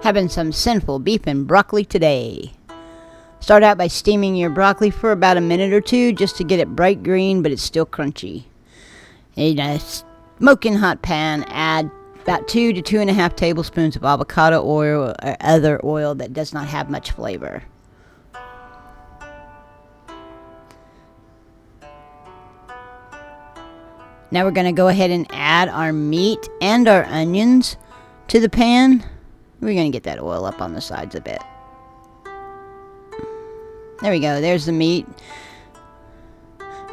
Having some Cynful beef and broccoli today. Start out by steaming your broccoli for about a minute or two just to get it bright green, but it's still crunchy. In a smoking hot pan, add about 2 to 2.5 tablespoons of avocado oil or other oil that does not have much flavor. Now we're going to go ahead and add our meat and our onions to the pan. We're going to get that oil up on the sides a bit. There we go. There's the meat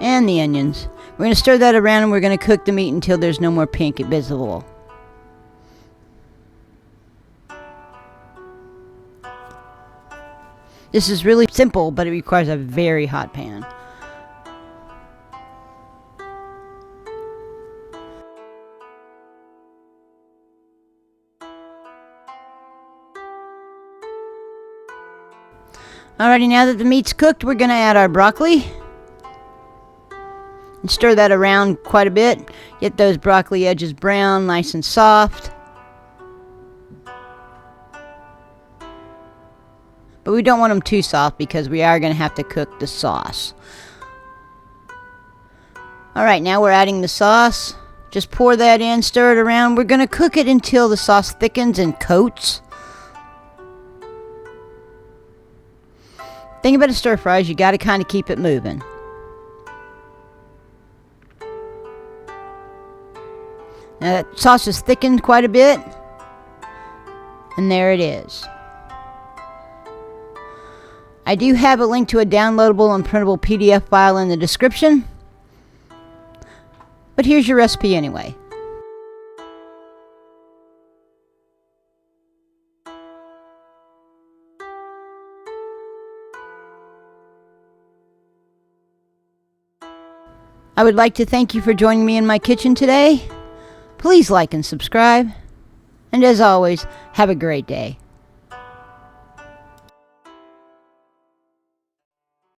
and the onions. We're going to stir that around and we're going to cook the meat until there's no more pink visible. This is really simple, but it requires a very hot pan. Alrighty, now that the meat's cooked, we're going to add our broccoli. And stir that around quite a bit. Get those broccoli edges brown, nice and soft. But we don't want them too soft because we are going to have to cook the sauce. Alright, now we're adding the sauce. Just pour that in, stir it around. We're going to cook it until the sauce thickens and coats. Thing about a stir fry is you got to kind of keep it moving. Now that sauce has thickened quite a bit. And there it is. I do have a link to a downloadable and printable PDF file in the description. But here's your recipe anyway. I would like to thank you for joining me in my kitchen today. Please like and subscribe. And as always, have a great day.